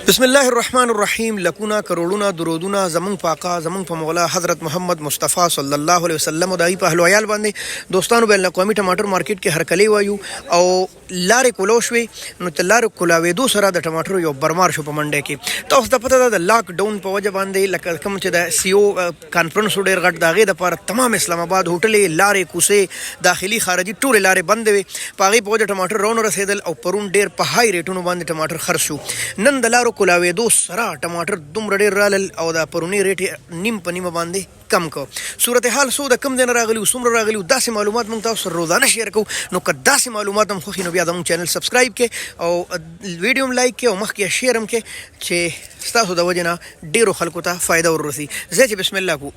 بسم الله الرحمن الرحیم. لکونه کروڑونه درودونه زمونږ پاقا زمونږ په مولا حضرت محمد مصطفی صلی الله علیه وسلم او دای په اهل عیال باندې دوستانو بین الاقوامی ټماټر مارکیټ کې هرکلی وایو او لارې کولو شوي نو ته لارې کولاوېدو سره د ټماټرو یو برمار شو په منډه کې. تاسو ته پته ده د لاک ډاون په وجه باندې لکه کوم چې د سی او کانفرنس ډېر غټ د هغې دپاره تمام اسلام آباد هوټلې لارې کوڅې داخلي خارجي ټولې لارې بندې وې. په هغې په وجه ټماټر رونه رسېدل او پرون ډېر په های ریټونو باندې ټماټر خرڅ شو. نن د لارو کولاوېدو سره ټماټر دومره ډېر رالل او د پرونی ریټ نیم په نیمه باندې کم کو. صورتحال سو د کم دین راغلی څومره راغلی داسې معلومات موږ تاسو سره روزانه شیر کوو. نو که داسې معلومات هم خوښي نو بیا زموږ چینل سبسکرایب کړئ او ویډیو هم لایک کړئ او مخکې شیر هم کړئ چې ستاسو د وجې نه ډېرو خلکو ته فایده وررسي. زه چې بسم الله کو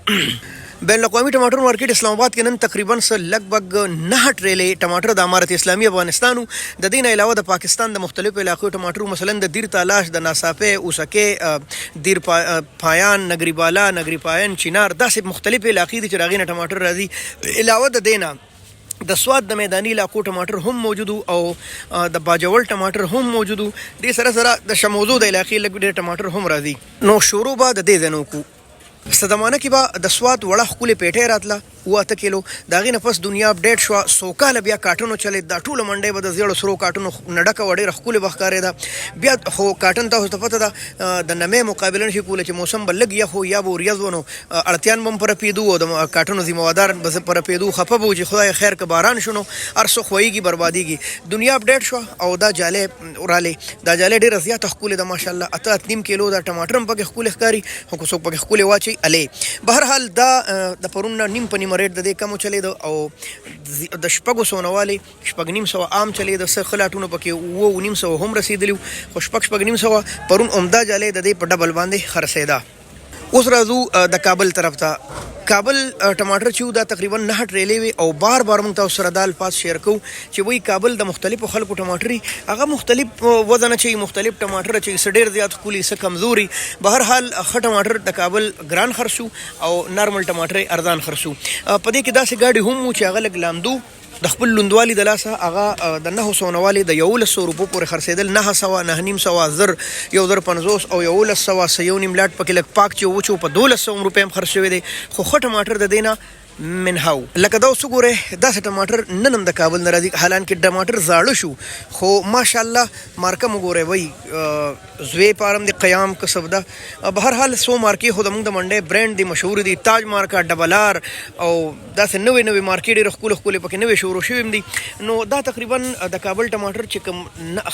بین الاقوامی ټماټر مارکیټ اسلام آباد کې نن تقریبا لګبګ 9 ټریلې ټماټر د امارت اسلامي افغانستانو د دې نه علاوه د پاکستان د مختلفو علاقو ټماټر مثلا د دیر تالاش د ناصافه اوسکه دیر پایان نګری بالا نګری پایان چینار داسې مختلف علاقې دي چې راغینه ټماټر راځي. علاوه د دینه د سواد د میداني علاقو ټماټر هم موجود او د باجوړ ټماټر هم موجود. دې سره سره د شموزو د علاقې لګ ډېر ټماټر هم راځي. نو شروع به د دې زنو کو ستدمانه کې به د سواد وړه خولې پیټې راتله 8 کیلو داغې نه پس دنیا اپډیټ شوه. سوکاله بیا کاټونو چلې دا ټوله منډۍ به د زیړو سرو کاټونو نډکه وه ډېره ښکلې به ښکارېده. بیا خو کاټن تاسو ته پته ده د نمې مقابله نشي کولی چې موسم به لږ یخ و یا به وریځ و نو اړتیان به هم په رپېدو او د کاټونو ذمهوادار به په رپېدو خفه به و چې خدای خیر که باران شو نو هر څه خویږي بربادېږي. دنیا اپډیټ شوه او دا جالۍ ورالې دا جالۍ ډېره زیاته ښکلې ده ماشاءالله. 8.5 کیلو دا ټماټر هم پکې ښکلې ښکاري خو که څوک پکې ښکلې واچوي الې. بهرحال دا د پرون نه نیم په نیمه ریټ د دې کم چلېده او د شپږو سوه نه والې 6.5 عام چلېده. څه ښه لاټونه پکې 9.5 هم رسېدلي خو 6.5 پرون عمده جالۍ د دې په ډبل باندې خرڅېده. اوس راځو د کابل طرف ته. کابل ټماټر چې دا تقریبا 9 ټریلې وي او بار بار موږ تاسو سره دا الفاظ شیر کوو چې وایي کابل د مختلفو خلکو ټماټري هغه مختلف وزن چې مختلف ټماټر چې څه ډېر زیات ښکلي څه کمزوري. بهرحال ښه ټماټر د کابل ګران خرڅ شو او نارمل ټماټر ارزان خرڅ شو. په دې کې داسې ګاډي هم وو چې هغه لږ لامدو د خپل لوندوالي د لاسه هغه د 900 نه والې د 1100 روپو پورې خرڅېدل. 900 950 زر 1050 او 1100 یو نیم لاټ پکې لږ پاک چې وچو په 1200 روپۍ هم خرڅ شوی دی. خو ښه ټماټر د دې نه منهاو لکه دا اوس وګورئ داسې ټماټر نن هم د کابل نه راځي. حالانکې ټماټر زاړه شو خو ماشاءالله مارکه مو ګورئ وایي زوی پارم د قیام کسب ده. بهرحال سو مارکې خو زموږ د منډۍ برانډ دي مشهور دي. تاج مارکه ډبل آر او داسې نوې نوې مارکې ډېرې ښکلې ښکلې پکې نوې شروع شوي هم دي. نو دا تقریبا د کابل ټماټر چې کوم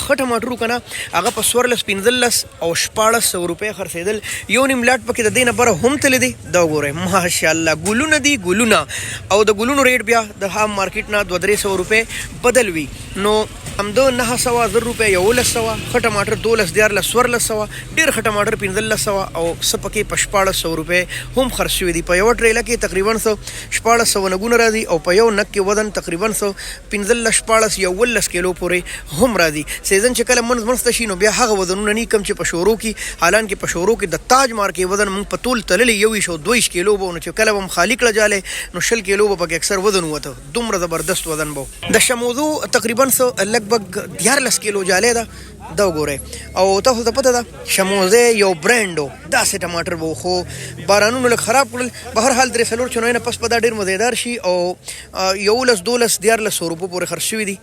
ښه ټماټر که نه هغه په 14 15 او 1600 روپۍ خرڅېدل. یو نیم لاټ پکې د دې نه بره هم تللی دی. دا وګورئ ماشاءالله ګلونه دي ګلونه او د ګلونو ریټ بیا د هام مارکیټ نه 200-300 روپۍ بدل وي. نو همدو 900 زر روپۍ 1100 ښه ټماټر 12-1400 ډېر ښه ټماټر 1500 او څه پکې په 1600 روپۍ هم خرڅ شوي دي. په یوه ټریله کې تقریبا 1600 نګونه راځي او په یو نګ کې وزن تقریبا 15-16 کیلو پورې هم راځي. سیزن چې کله منځ منځ ته شي نو بیا هغه وزنونه نه کم چې په شورو کې. حالانکې په شورو کې د تاج مارکې وزن موږ په طول تللی 21 کیلو به نو چې کله به هم خالي کړه جالۍ نو 6 کیلو به پکې اکثر وزن وته. دومره زبردست وزن به د شموزو تقریبا لګبګ 14 کیلو جالۍ ده. دا وګورئ او تاسو ته پته ده شموزې یو برانډ و داسې ټماټر به خو بارانونو لږ خراب کړل. بهرحال 3-4 چنوۍ نه پس په دا ډېر مزیدار شي او 11-12 روپو پورې خرڅ شوي دي.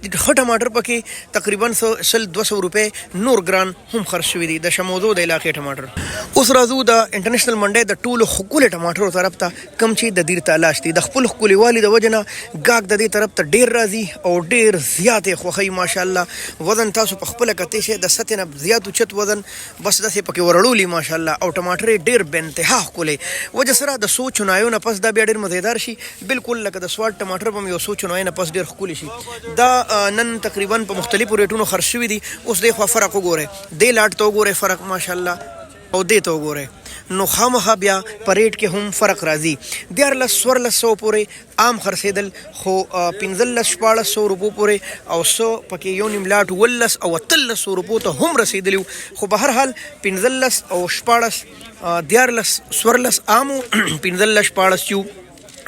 ښه ټماټر پکې تقریبا 100-200 روپۍ نور ګران هم خرڅ شوي دي د شموزو د علاقې ټماټر. اوس راځو د انټرنیشنل منډۍ د ټولو ښکلې ټماټرو طرف ته کوم چې د دیر تالاش دي. د خپل ښکلي والي د وجې نه ګاګ د دې طرف ته ډېر راځي او ډېر زیاتې خوښوي ماشاءالله. وزن تاسو په خپله کتی شئ د 7 نه زیات اوچت وزن بس داسې پکې ورړولي ماشاءالله او ټماټر یې ډېر بې انتها ښکلې وجه سره د 100 چنایو نه پس دا بیا ډېر مزیدار شي. بالکل لکه د سواد ټماټر به هم یو 100 چنایو نه پس ډېر ښکلي شي. دا نن تقریبا په مختلفو ریټونو خرڅ شوي دي. اوس دې خوا فرق وګورئ دې لاټ ته وګورئ فرق ماشاءالله او دې ته وګورئ نو خامخا بیا په ریټ کې هم فرق راځي. 1400 پورې عام خرڅېدل خو 15-1600 روپو پورې او 100 پکې یو نیم لاټ 18 او 1300 روپو ته هم رسېدلي خو بهرحال 15 او 16 14 عامو 15-16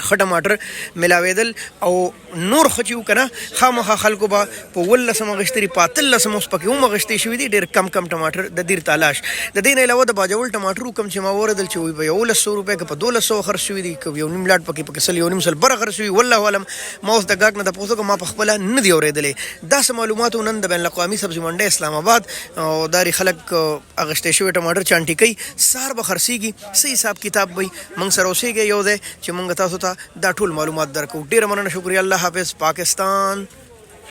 ښه ټماټر ملاوېدل او نور ښه چې و که نه خامخا خلکو به په 18 اغوښتي په 18 اوس پکې هم اغوښتې شوي دي. ډېر کم کم ټماټر د دیر تالاش. د دې نه علاوه د باجوړ ټماټر کوم چې ما واورېدل چې وایي په 1100 روپۍ که په 1200 خرڅ شوي دي، که یو نیم لاټ پکې سل یو نیم سل بره خرڅ شوي. والله اعلم ما اوس د ګاګ نه تپوس وکړم، ما په خپله نه دي اورېدلې. داسې معلوماتو نن د بین الاقوامي سبزي منډۍ اسلام آباد او داري خلک اغوښتې شوي ټماټر چانټي کوي. سهار به خرڅېږي، څه حساب کتاب وي، موږ سره اوسېږئ یو ځای چې موږ تاسو ته دا ټول معلومات درکو. ډېره مننه، شکریه. الله حافظ. پاکستان.